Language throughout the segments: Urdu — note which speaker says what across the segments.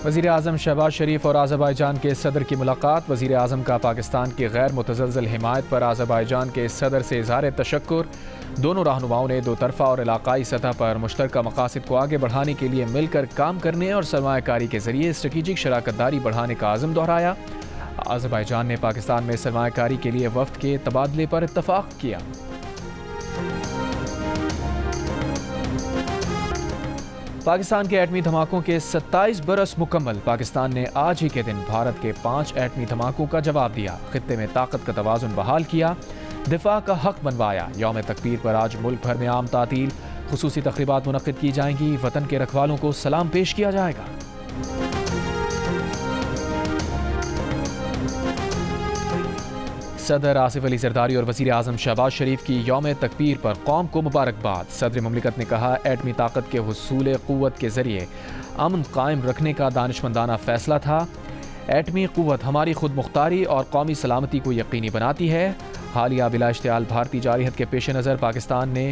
Speaker 1: وزیر اعظم شہباز شریف اور آذربائیجان کے صدر کی ملاقات۔ وزیر اعظم کا پاکستان کی غیر متزلزل حمایت پر آذربائیجان کے صدر سے اظہار تشکر۔ دونوں رہنماؤں نے دو طرفہ اور علاقائی سطح پر مشترکہ مقاصد کو آگے بڑھانے کے لیے مل کر کام کرنے اور سرمایہ کاری کے ذریعے اسٹریٹجک شراکت داری بڑھانے کا عزم دہرایا۔ آذربائیجان نے پاکستان میں سرمایہ کاری کے لیے وفد کے تبادلے پر اتفاق کیا۔ پاکستان کے ایٹمی دھماکوں کے 27 برس مکمل۔ پاکستان نے آج ہی کے دن بھارت کے 5 ایٹمی دھماکوں کا جواب دیا، خطے میں طاقت کا توازن بحال کیا، دفاع کا حق بنوایا۔ یوم تکبیر پر آج ملک بھر میں عام تعطیل، خصوصی تقریبات منعقد کی جائیں گی، وطن کے رکھوالوں کو سلام پیش کیا جائے گا۔ صدر آصف علی زرداری اور وزیر اعظم شہباز شریف کی یوم تکبیر پر قوم کو مبارکباد۔ صدر مملکت نے کہا، ایٹمی طاقت کے حصول قوت کے ذریعے امن قائم رکھنے کا دانشمندانہ فیصلہ تھا۔ ایٹمی قوت ہماری خود مختاری اور قومی سلامتی کو یقینی بناتی ہے۔ حالیہ بلا اشتعال بھارتی جارحیت کے پیش نظر پاکستان نے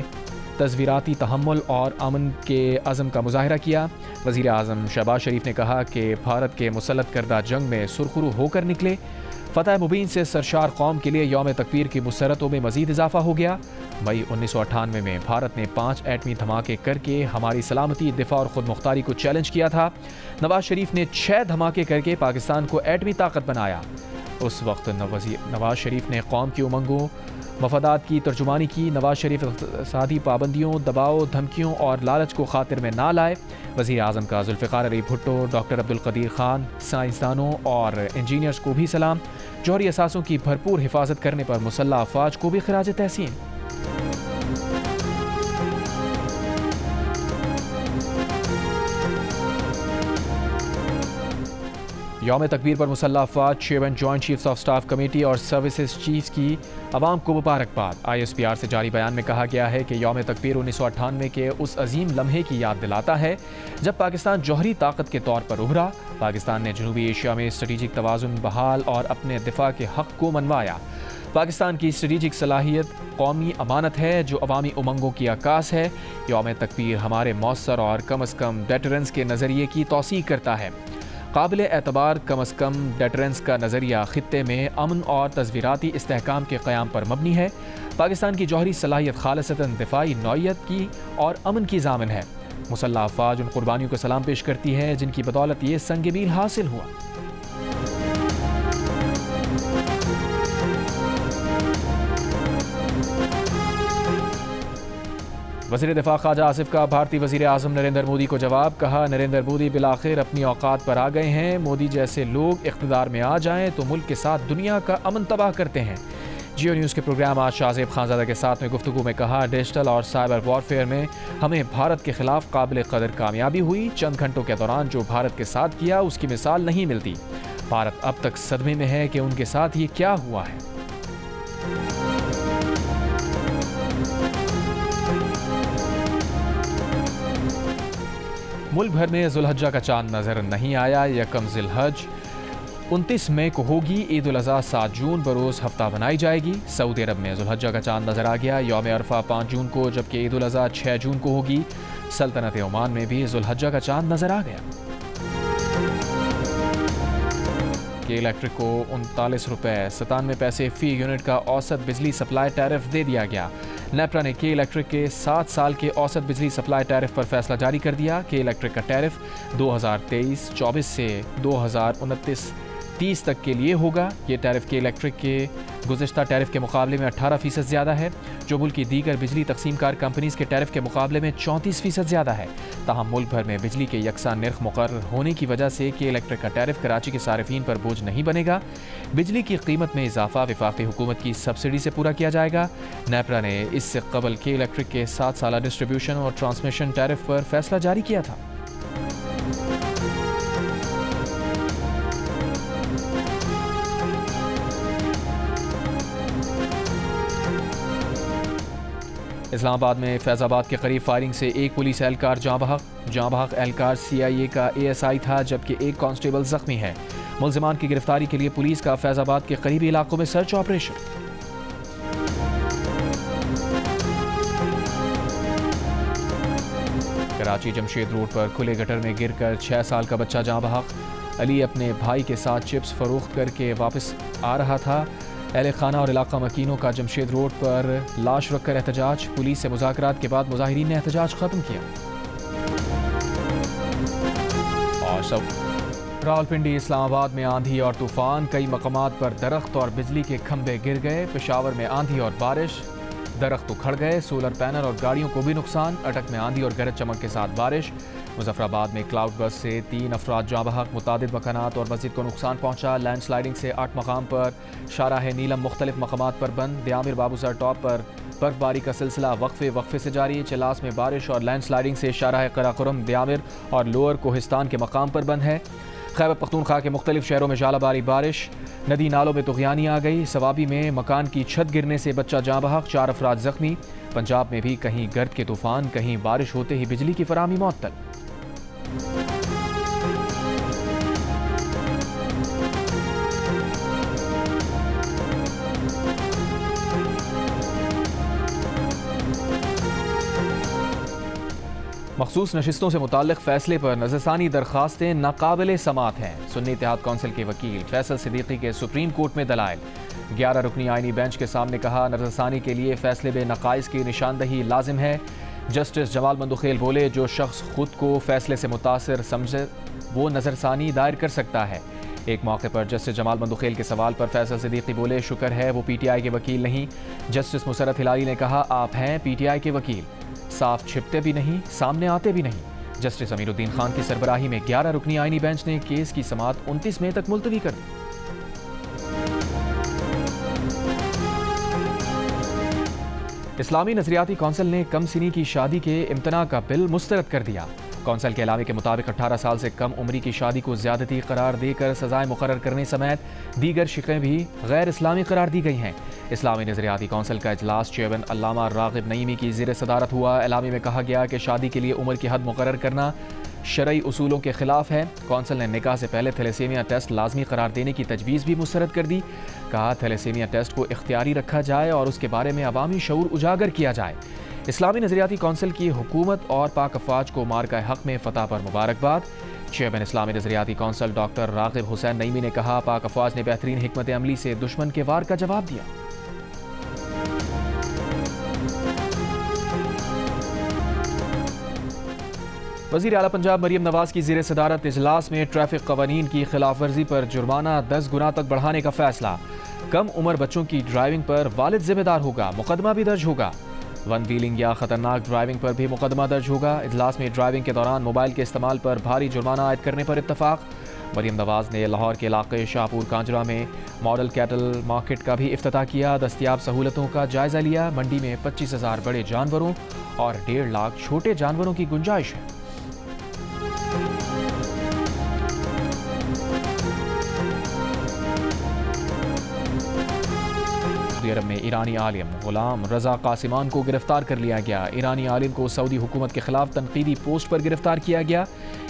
Speaker 1: تصویراتی تحمل اور امن کے عزم کا مظاہرہ کیا۔ وزیر اعظم شہباز شریف نے کہا کہ بھارت کے مسلط کردہ جنگ میں سرخرو ہو کر نکلے۔ فتح مبین سے سرشار قوم کے لیے یوم تکبیر کی مسرتوں میں مزید اضافہ ہو گیا۔ مئی 1998 میں بھارت نے 5 ایٹمی دھماکے کر کے ہماری سلامتی، دفاع اور خود مختاری کو چیلنج کیا تھا۔ نواز شریف نے 6 دھماکے کر کے پاکستان کو ایٹمی طاقت بنایا۔ اس وقت نواز شریف نے قوم کی امنگوں، مفادات کی ترجمانی کی۔ نواز شریف اقتصادی پابندیوں، دباؤ، دھمکیوں اور لالچ کو خاطر میں نہ لائے۔ وزیر اعظم کا ذوالفقار علی بھٹو، ڈاکٹر عبدالقدیر خان، سائنسدانوں اور انجینئرز کو بھی سلام۔ جوہری اثاثوں کی بھرپور حفاظت کرنے پر مسلح افواج کو بھی خراج تحسین۔ یوم تکبیر پر مسلح افواج، chairman joint chiefs of staff committee اور سروسز چیفز کی عوام کو مبارکباد۔ آئی ایس پی آر سے جاری بیان میں کہا گیا ہے کہ یوم تکبیر 1998 کے اس عظیم لمحے کی یاد دلاتا ہے جب پاکستان جوہری طاقت کے طور پر ابھرا۔ پاکستان نے جنوبی ایشیا میں اسٹریٹجک توازن بحال اور اپنے دفاع کے حق کو منوایا۔ پاکستان کی اسٹریٹجک صلاحیت قومی امانت ہے جو عوامی امنگوں کی عکاس ہے۔ یوم تکبیر ہمارے مؤثر اور کم از کم ڈیٹرنس کے نظریے کی توثیق کرتا ہے۔ قابل اعتبار کم از کم ڈیٹرنس کا نظریہ خطے میں امن اور تصویراتی استحکام کے قیام پر مبنی ہے۔ پاکستان کی جوہری صلاحیت خالصتاً دفاعی نوعیت کی اور امن کی ضامن ہے۔ مسلح افواج ان قربانیوں کو سلام پیش کرتی ہے جن کی بدولت یہ سنگ میل حاصل ہوا۔ وزیر دفاع خواجہ آصف کا بھارتی وزیر اعظم نریندر مودی کو جواب۔ کہا، نریندر مودی بالآخر اپنی اوقات پر آ گئے ہیں۔ مودی جیسے لوگ اقتدار میں آ جائیں تو ملک کے ساتھ دنیا کا امن تباہ کرتے ہیں۔ جیو نیوز کے پروگرام آج شاہ زیب خانزادہ کے ساتھ میں گفتگو میں کہا، ڈیجیٹل اور سائبر وارفیئر میں ہمیں بھارت کے خلاف قابل قدر کامیابی ہوئی۔ چند گھنٹوں کے دوران جو بھارت کے ساتھ کیا اس کی مثال نہیں ملتی۔ بھارت اب تک صدمے میں ہے کہ ان کے ساتھ یہ کیا ہوا ہے۔ ملک بھر میں ذوالحجہ کا چاند نظر نہیں آیا۔ یکم ذی الحج 29 مئی کو ہوگی۔ عید الاضحیٰ 7 جون بروز ہفتہ بنائی جائے گی۔ سعودی عرب میں ذوالحجہ کا چاند نظر آ گیا۔ یوم عرفہ 5 جون کو جبکہ عید الاضحیٰ 6 جون کو ہوگی۔ سلطنت عمان میں بھی ذوالحجہ کا چاند نظر آ گیا۔ کے الیکٹرک کو 39 روپے 97 پیسے فی یونٹ کا اوسط بجلی سپلائی ٹیرف دے دیا گیا۔ نیپرا نے کے الیکٹرک کے 7 سال کے اوسط بجلی سپلائی ٹیرف پر فیصلہ جاری کر دیا۔ کے الیکٹرک کا ٹیرف 2023-24 سے 2029-30 تک کے لیے ہوگا۔ یہ ٹیرف کے الیکٹرک کے گزشتہ ٹیرف کے مقابلے میں 18% زیادہ ہے، جو ملک کی دیگر بجلی تقسیم کار کمپنیز کے ٹیرف کے مقابلے میں 34% زیادہ ہے۔ تاہم ملک بھر میں بجلی کے یکساں نرخ مقرر ہونے کی وجہ سے کے الیکٹرک کا ٹیرف کراچی کے صارفین پر بوجھ نہیں بنے گا۔ بجلی کی قیمت میں اضافہ وفاقی حکومت کی سبسڈی سے پورا کیا جائے گا۔ نیپرا نے اس سے قبل کے الیکٹرک کے 7 سالہ ڈسٹریبیوشن اور ٹرانسمیشن ٹیرف پر فیصلہ جاری کیا تھا۔ اسلام آباد میں فیض آباد کے قریب فائرنگ سے ایک پولیس اہلکار جاں بحق اہلکار CIA کا ASI تھا جبکہ ایک کانسٹیبل زخمی ہے۔ ملزمان کی گرفتاری کے لیے پولیس کا فیض آباد کے قریبی علاقوں میں search operation. Karachi Jamshed road پر کھلے گٹر میں گر کر 6 سال کا بچہ جاں بحق۔ علی اپنے بھائی کے ساتھ چپس فروخت کر کے واپس آ رہا تھا۔ اہل خانہ اور علاقہ مکینوں کا جمشید روڈ پر لاش رکھ کر احتجاج۔ پولیس سے مذاکرات کے بعد مظاہرین نے احتجاج ختم کیا۔ راولپنڈی اسلام آباد میں آندھی اور طوفان، کئی مقامات پر درخت اور بجلی کے کھمبے گر گئے۔ پشاور میں آندھی اور بارش، درخت اکھڑ گئے، سولر پینل اور گاڑیوں کو بھی نقصان۔ اٹک میں آندھی اور گرج چمک کے ساتھ بارش۔ مظفر آباد میں کلاؤڈ بس سے 3 افراد جاں بحق، متعدد مکانات اور مسجد کو نقصان پہنچا۔ لینڈ سلائیڈنگ سے 8 مقام پر شاہراہ نیلم مختلف مقامات پر بند۔ دیامر بابوسر ٹاپ پر برف باری کا سلسلہ وقفے سے جاری۔ چلاس میں بارش اور لینڈ سلائیڈنگ سے شاہراہ قراقرم، دیامر اور لوئر کوہستان کے مقام پر بند ہے۔ خیبر پختونخوا کے مختلف شہروں میں ژالہ باری بارش، ندی نالوں میں طغیانی آ گئی۔ سوابی میں مکان کی چھت گرنے سے بچہ جاں بحق، 4 افراد زخمی۔ پنجاب میں بھی کہیں گرد کے طوفان، کہیں بارش ہوتے ہی بجلی کی فراہمی معطل۔ مخصوص نشستوں سے متعلق فیصلے پر نظرثانی درخواستیں ناقابل سماعت ہیں۔ سنی اتحاد کونسل کے وکیل فیصل صدیقی کے سپریم کورٹ میں دلائل۔ 11 رکنی آئینی بینچ کے سامنے کہا، نظرثانی کے لیے فیصلے میں نقائص کی نشاندہی لازم ہے۔ جسٹس جمال مندوخیل بولے، جو شخص خود کو فیصلے سے متاثر سمجھے وہ نظرثانی دائر کر سکتا ہے۔ ایک موقع پر جسٹس جمال مندوخیل کے سوال پر فیصل صدیقی بولے، شکر ہے وہ پی ٹی آئی کے وکیل نہیں۔ جسٹس مسرت ہلالی نے کہا، آپ ہیں پی ٹی آئی کے وکیل، صاف چھپتے بھی نہیں، سامنے آتے بھی نہیں۔ جسٹس امیر الدین خان کی سربراہی میں 11 رکنی آئینی بینچ نے کیس کی سماعت 29 مئی تک ملتوی کر دی۔ اسلامی نظریاتی کونسل نے کم سنی کی شادی کے امتناع کا بل مسترد کر دیا۔ کونسل کے اعلامیے کے مطابق 18 سال سے کم عمری کی شادی کو زیادتی قرار دے کر سزائیں مقرر کرنے سمیت دیگر شقیں بھی غیر اسلامی قرار دی گئی ہیں۔ اسلامی نظریاتی کونسل کا اجلاس چیئرمین علامہ راغب نعیمی کی زیر صدارت ہوا۔ اعلامیے میں کہا گیا کہ شادی کے لیے عمر کی حد مقرر کرنا شرعی اصولوں کے خلاف ہے۔ کونسل نے نکاح سے پہلے تھیلیسیمیا ٹیسٹ لازمی قرار دینے کی تجویز بھی مسترد کر دی۔ کہا، تھیلیسیمیا ٹیسٹ کو اختیاری رکھا جائے اور اس کے بارے میں عوامی شعور اجاگر کیا جائے۔ اسلامی نظریاتی کونسل کی حکومت اور پاک افواج کو مارکہ حق میں فتح پر مبارکباد۔ چیئرمین اسلامی نظریاتی کونسل ڈاکٹر راغب حسین نعیمی نے کہا، پاک افواج نے بہترین حکمت عملی سے دشمن کے وار کا جواب دیا۔ وزیر اعلیٰ پنجاب مریم نواز کی زیر صدارت اجلاس میں ٹریفک قوانین کی خلاف ورزی پر جرمانہ 10 گنا تک بڑھانے کا فیصلہ۔ کم عمر بچوں کی ڈرائیونگ پر والد ذمہ دار ہوگا، مقدمہ بھی درج ہوگا۔ ون ویلنگ یا خطرناک ڈرائیونگ پر بھی مقدمہ درج ہوگا۔ اجلاس میں ڈرائیونگ کے دوران موبائل کے استعمال پر بھاری جرمانہ عائد کرنے پر اتفاق۔ مریم نواز نے لاہور کے علاقے شاہپور کانجرا میں ماڈل کیٹل مارکیٹ کا بھی افتتاح کیا۔ دستیاب سہولتوں کا جائزہ لیا۔ منڈی میں 25,000 بڑے جانوروں اور 1.5 لاکھ چھوٹے جانوروں کی گنجائش ہے۔ سعودی عرب میں ایرانی عالم غلام رضا قاسمان کو گرفتار کر لیا گیا۔ ایرانی عالم کو سعودی حکومت کے خلاف تنقیدی پوسٹ پر گرفتار کیا گیا۔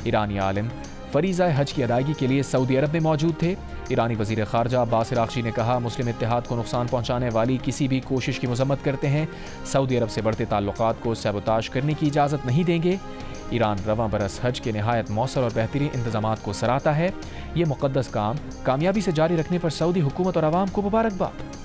Speaker 1: ایرانی عالم فریضہ حج کی ادائیگی کے لیے سعودی عرب میں موجود تھے۔ ایرانی وزیر خارجہ عباس عراقچی نے کہا، مسلم اتحاد کو نقصان پہنچانے والی کسی بھی کوشش کی مذمت کرتے ہیں۔ سعودی عرب سے بڑھتے تعلقات کو سیبوتاژ کرنے کی اجازت نہیں دیں گے۔ ایران رواں برس حج کے نہایت مؤثر اور بہترین انتظامات کو سراہتا ہے۔ یہ مقدس کام کامیابی سے جاری رکھنے پر سعودی حکومت اور عوام کو مبارکباد۔